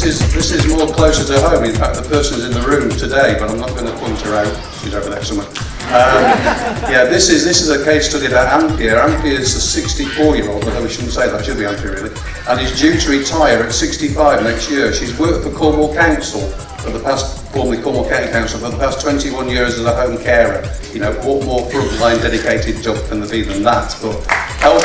this is more closer to home. In fact, the person's in the room today, but I'm not going to point her out. She's over there somewhere. Yeah, this is a case study about Ampere. Ampere is a 64-year-old, although we shouldn't say that, it should be Ampere really, and is due to retire at 65 next year. She's worked for Cornwall Council for the past, formerly Cornwall County Council, for the past 21 years as a home carer. You know, what more frontline dedicated job can there be than that? But help.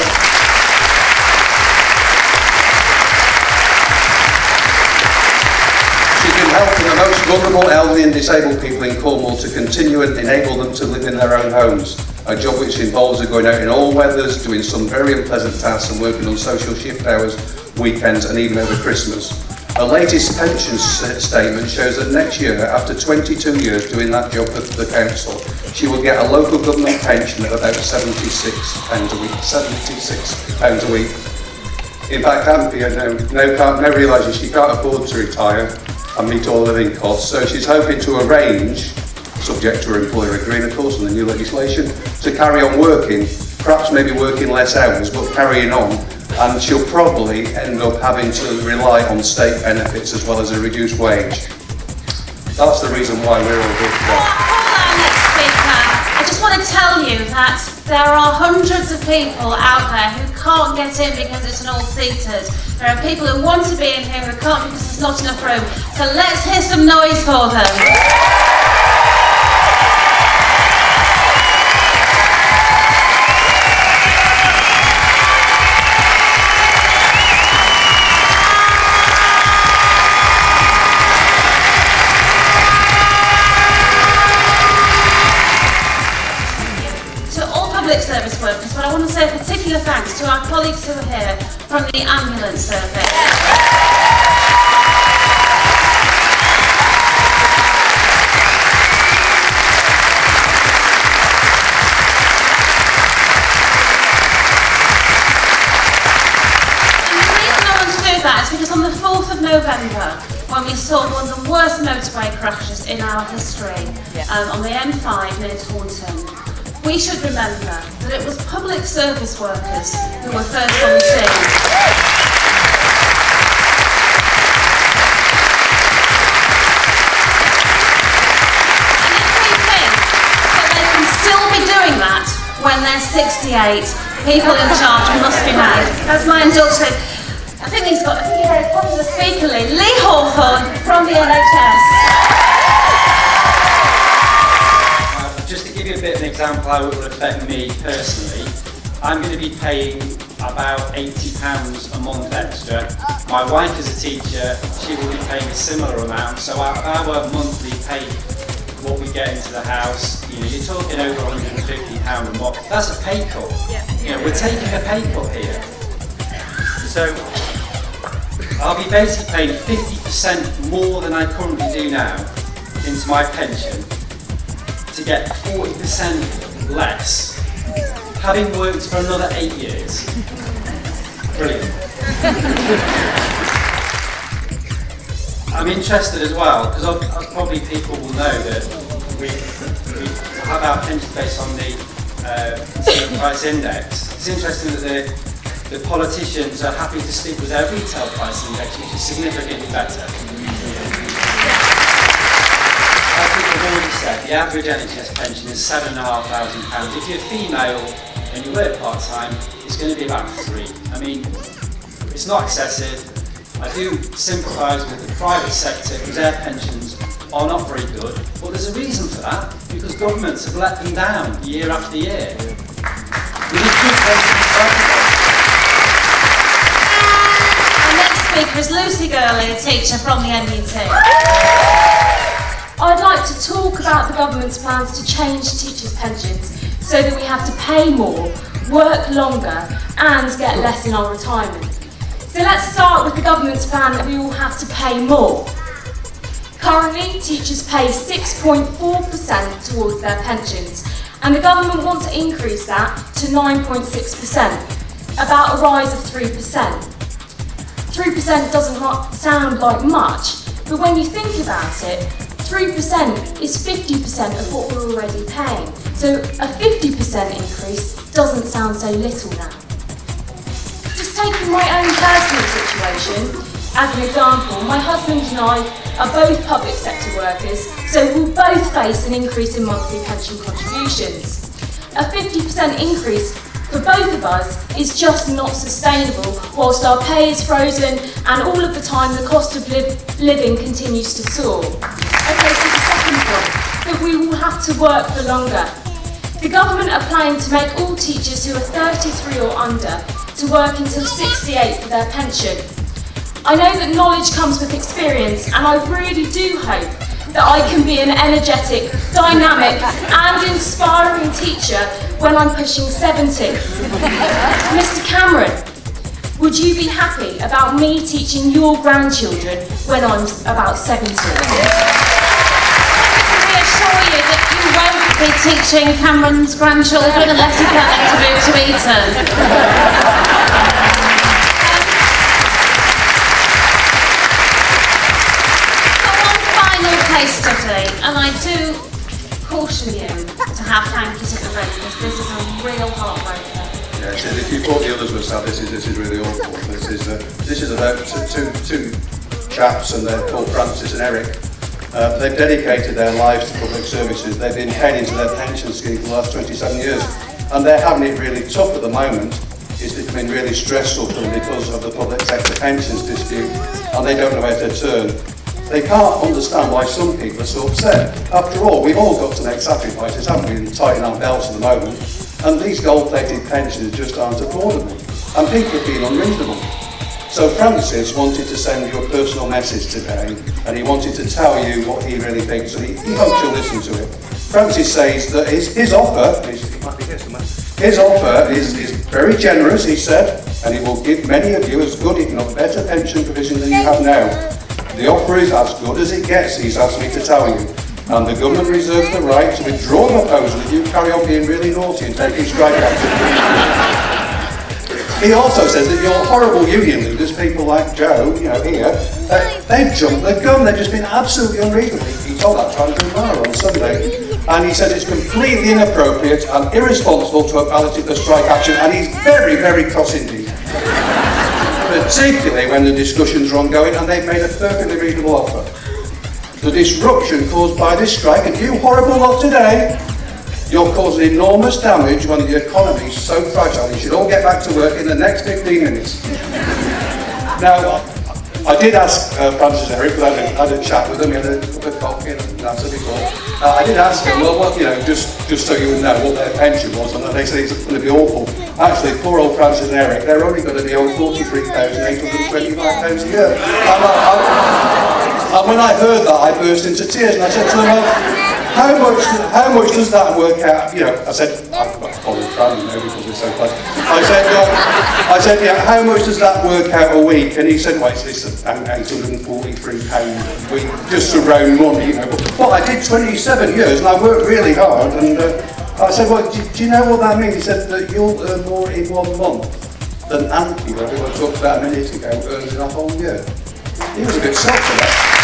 She's been helping the most vulnerable, elderly and disabled people in Cornwall to continue and enable them to live in their own homes. A job which involves her going out in all weathers, doing some very unpleasant tasks and working on social shift hours, weekends and even over Christmas. Her latest pension statement shows that next year, after 22 years doing that job for the council, she will get a local government pension of about £76 a week. £76 a week. In fact, Ampere now realises she can't afford to retire and meet all living costs, so she's hoping to arrange, subject to her employer agreeing of course on the new legislation, to carry on working, perhaps maybe working less hours, but carrying on, and she'll probably end up having to rely on state benefits as well as a reduced wage. That's the reason why we're all here today. I just want to tell you that there are hundreds of people out there who can't get in because it's an all-seated. There are people who want to be in here who can't because there's not enough room. So let's hear some noise for them. Service workers, but I want to say a particular thanks to our colleagues who are here from the ambulance service. And the reason I want to do that is because on the 4th of November, when we saw one of the worst motorway crashes in our history, on the M5 near Taunton, we should remember that it was public service workers who were first on the scene. And if we think that they can still be doing that when they're 68, people in charge must be mad. That's my indulgence. I think he's got, what's the speaker, Lee Hawthorne from the NHS. Just to give you a bit of an example how it will affect me personally, I'm going to be paying about £80 a month extra. My wife is a teacher, she will be paying a similar amount, so our monthly pay, what we get into the house, you know, you're talking over £150 a month. That's a pay cut. You know, we're taking a pay cut here. So I'll be basically paying 50% more than I currently do now into my pension, to get 40% less, having worked for another 8 years. Brilliant. I'm interested as well, because probably people will know that we have our pension based on the consumer price index. It's interesting that the politicians are happy to stick with their retail price index, which is significantly better. As we've already said, the average NHS pension is £7,500. If you're female and you work part-time, it's going to be about 3. I mean, it's not excessive. I do sympathise with the private sector because their pensions are not very good, but there's a reason for that, because governments have let them down year after year. We need good pensions. Our next speaker is Lucy Gurley, a teacher from the NUT. I'd like to talk about the government's plans to change teachers' pensions so that we have to pay more, work longer and get less in our retirement. So let's start with the government's plan that we all have to pay more. Currently, teachers pay 6.4% towards their pensions, and the government wants to increase that to 9.6%, about a rise of 3%. 3% doesn't sound like much, but when you think about it, 3% is 50% of what we're already paying. So a 50% increase doesn't sound so little now. Just taking my own personal situation, As an example, my husband and I are both public sector workers, so we'll both face an increase in monthly pension contributions. A 50% increase for both of us is just not sustainable whilst our pay is frozen and all of the time the cost of living continues to soar. Okay, so the second point, that we will have to work for longer. The government are planning to make all teachers who are 33 or under to work until 68 for their pension. I know that knowledge comes with experience, and I really do hope that I can be an energetic, dynamic and inspiring teacher when I'm pushing 70. Mr Cameron, would you be happy about me teaching your grandchildren when I'm about 70? Reassure you that you won't be teaching Cameron's grandchildren unless you get them to move to Eton. Case study, and I do caution you to have hankies at the ready because this is a real heartbreaker. Yeah, if you thought the others were sad, this is really awful. This is about two chaps, and they're called Francis and Eric. They've dedicated their lives to public services. They've been paying into their pension scheme for the last 27 years, and they're having it really tough at the moment. It's becoming really stressful for them because of the public sector pensions dispute, and they don't know where to turn. They can't understand why some people are so upset. After all, we've all got to make sacrifices, haven't we, and tighten our belts at the moment. And these gold-plated pensions just aren't affordable. And people are being unreasonable. So Francis wanted to send you a personal message today, and he wanted to tell you what he really thinks, and he hopes you'll listen to it. Francis says that his offer is very generous, he said, and he will give many of you as good, if not better, pension provision than you have now. The offer is as good as it gets, he's asked me to tell you. And the government reserves the right to withdraw the proposal if you carry on being really naughty and taking strike action. He also says that your horrible union leaders, people like Joe, here, they've jumped the gun, they've just been absolutely unreasonable. He told that to Andrew Marr on Sunday. And he says it's completely inappropriate and irresponsible to have balloted the strike action, and he's very, very cross indeed. Particularly when the discussions are ongoing and they've made a perfectly reasonable offer. The disruption caused by this strike, and you horrible lot today, you're causing enormous damage when the economy is so fragile. You should all get back to work in the next 15 minutes. Now, I did ask Francis and Eric, because I had a chat with them, we had a cup of coffee and that's it before. I did ask them, well, just so you would know what their pension was, and they said it's going to be awful. Actually, poor old Francis and Eric, they're only going to be owed £43,825 a year. And when I heard that, I burst into tears, and I said to them, well, how much does that work out? I said, I've got to follow Fran, because we're so close. I said, how much does that work out a week? And he said, well, it's about £843 a week, just to round money, But I did 27 years, and I worked really hard, and I said, well, do you know what that means? He said that you'll earn more in 1 month than Anthony, who I talked about a minute ago, earns in a whole year. He was a bit shocked for that.